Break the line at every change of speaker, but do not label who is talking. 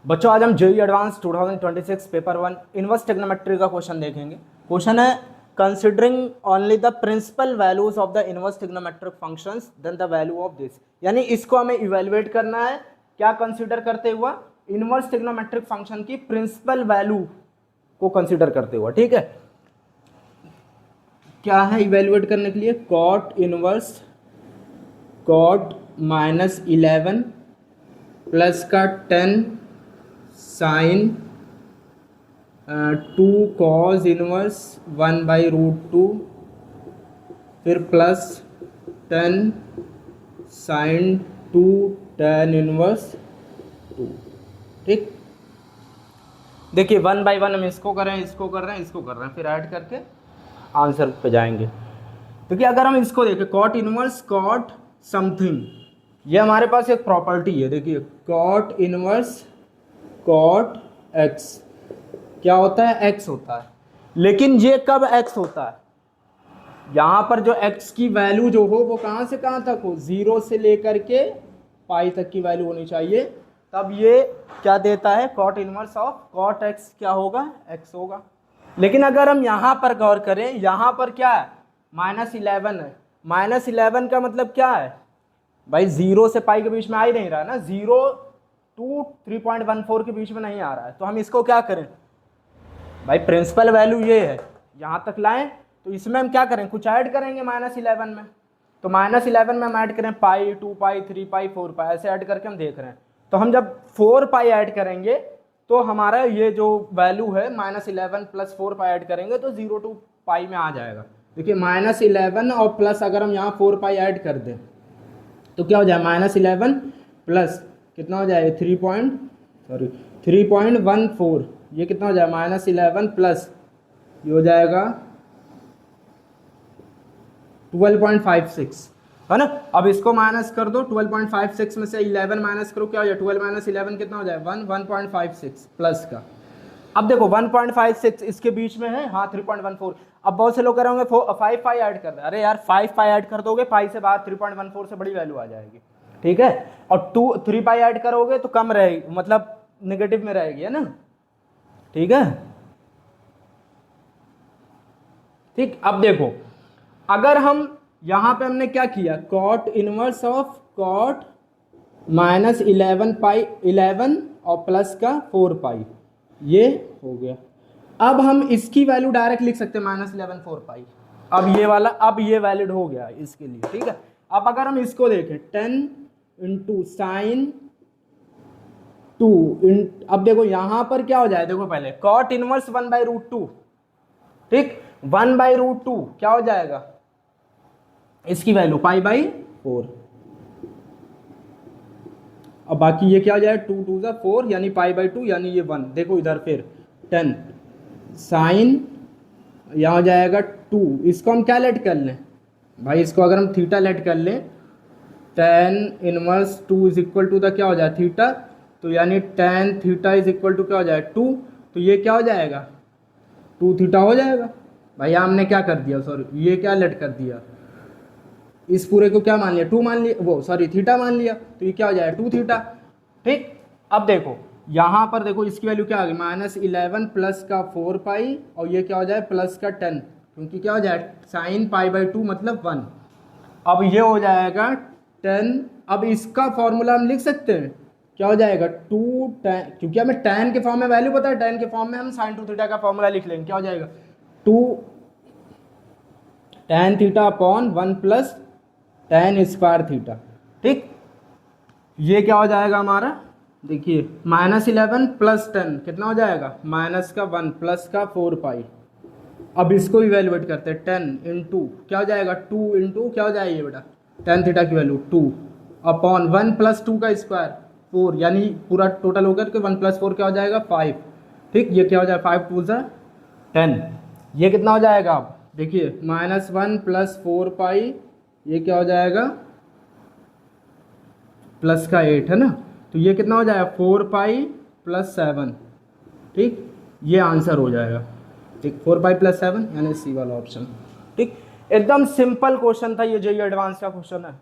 बच्चों आज हम JEE advance 2026 paper 1 inverse trigonometry का क्वेश्चन देखेंगे। क्वेश्चन है considering only the principal values of the inverse trigonometric functions then the value of this, यानी इसको हमें इवेलुएट करना है। क्या कंसीडर करते हुआ? इनवर्स ट्रिग्नोमेट्रिक फंक्शन की प्रिंसिपल वैल्यू को कंसीडर करते हुआ। ठीक है, क्या है इवेलुएट करने के लिए? कॉट इनवर्स कॉट -11 प्लस का 10 साइन 2 कॉज इनवर्स 1/√2 फिर प्लस 10 साइन 2 tan इनवर्स 2। ठीक, देखिए 1/1 हम इसको कर रहे हैं, इसको कर रहे हैं, इसको कर रहे हैं, फिर ऐड करके आंसर पे जाएंगे। देखिए अगर हम इसको देखें कॉट इनवर्स कॉट समथिंग, ये हमारे पास एक प्रॉपर्टी है। देखिए कॉट इनवर्स कॉट x क्या होता है? x होता है। लेकिन ये कब x होता है? यहाँ पर जो x की वैल्यू जो हो वो कहाँ से कहाँ तक हो? 0 से लेकर के पाई तक की वैल्यू होनी चाहिए, तब ये क्या देता है? Cot inverse of cot x क्या होगा? x होगा। लेकिन अगर हम यहाँ पर गौर करें, यहाँ पर क्या है? -11 है। -11 का मतलब क्या है भाई? 0 से पाई के बीच में आ ही नहीं रहा है ना, 0 to 3.14 के बीच में नहीं आ रहा है। तो हम इसको क्या करें भाई? प्रिंसिपल वैल्यू ये है, यहाँ तक लाएं तो इसमें हम क्या करें? कुछ ऐड करेंगे -11 में। तो -11 में हम ऐड करें पाई, 2 पाई, 3 पाई, 4 पाई, ऐसे ऐड करके हम देख रहे हैं। तो हम जब 4 पाई ऐड करेंगे तो हमारा ये जो वैल्यू है -11 प्लस 4 पाई ऐड करेंगे तो 0 to पाई में आ जाएगा। देखिए -11 और प्लस अगर हम यहाँ 4 पाई ऐड कर दें तो क्या हो जाए? -11 प्लस कितना हो जाएगा? 3.14। ये कितना हो जाएगा? -11 प्लस ये हो जाएगा 12.56, है ना। अब इसको माइनस कर दो, 12.56 में से 11 माइनस करो, क्या हो जाए? 12 - 11 कितना हो जाए? 1.56 प्लस का। अब देखो 1.56 इसके बीच में है, हाँ 3.14। अब बहुत से लोग कह रहे होंगे 5 पाई ऐड कर दे। अरे यार 5 पाई ऐड कर दोगे, पाई से बाहर 3.14 से बड़ी वैल्यू आ जाएगी। ठीक है, और 3 पाई ऐड करोगे तो कम रहेगी, मतलब नेगेटिव में रहेगी, है ना। ठीक है, ठीक। अब देखो अगर हम यहां पे हमने क्या किया? कॉट इनवर्स ऑफ कॉट -11 पाई 11 और प्लस का 4 पाई, ये हो गया। अब हम इसकी वैल्यू डायरेक्ट लिख सकते हैं -11 4 पाई। अब ये वाला, अब ये वैलिड हो गया इसके लिए। ठीक है, अब अगर हम इसको देखें 10 इंटू साइन 2 अब देखो यहां पर क्या हो जाए? देखो पहले कॉट इनवर्स 1/√2, ठीक, 1/√2 क्या हो जाएगा? इसकी वैल्यू π/4। अब बाकी ये क्या हो जाएगा? 2 2 = 4 यानी π/2 यानी ये 1। देखो इधर फिर 10 साइन यहाँ हो जाएगा 2। इसको हम क्या लेट कर लें भाई? इसको अगर हम थीटा लेट कर लें, tan इनवर्स 2 = द क्या हो जाए? थीटा। तो यानी tan थीटा = क्या हो जाए? 2। तो ये क्या हो जाएगा? 2 थीटा हो जाएगा। भाई हमने क्या कर दिया? सॉरी, ये क्या लेट कर दिया? इस पूरे को क्या मान लिया? 2 मान लिया, वो सॉरी थीटा मान लिया। तो ये क्या हो जाएगा? 2 थीटा। ठीक, अब देखो यहाँ पर देखो इसकी वैल्यू क्या आ गई? -11 प्लस का 4 पाई और ये क्या हो जाए? प्लस का 10, क्योंकि क्या हो जाए? साइन π/2 मतलब 1। अब ये हो जाएगा 10। अब इसका फॉर्मूला हम लिख सकते हैं, क्या हो जाएगा? 2 tan, क्योंकि हमें tan के फॉर्म में वैल्यू पता है, tan के फॉर्म में हम sin 2 थीटा का फॉर्मूला लिख लेंगे। क्या हो जाएगा? 2 tan theta upon 1 plus tan square theta. ठीक, ये क्या हो जाएगा हमारा? देखिए -11 प्लस 10 कितना हो जाएगा? -1 प्लस का 4 पाई। अब इसको इवेलुएट करते हैं, 10 इंटू क्या हो जाएगा? 2 इंटू क्या हो जाएगा ये बेटा? tan थीटा की वैल्यू 2 अपॉन 1 प्लस 2 का स्क्वायर 4, यानी पूरा टोटल होकर के 1 + 4 क्या हो जाएगा? 5। ठीक, ये क्या हो जाएगा? 5 2 = 10। ये कितना हो जाएगा? अब देखिए -1 प्लस 4 पाई, ये क्या हो जाएगा? प्लस का 8, है ना। तो ये कितना हो जाएगा? 4 पाई प्लस 7। ठीक, ये आंसर हो जाएगा। ठीक, 4 पाई प्लस 7 यानी सी वाला ऑप्शन। ठीक, एकदम सिंपल क्वेश्चन था ये, जेईई एडवांस का क्वेश्चन है।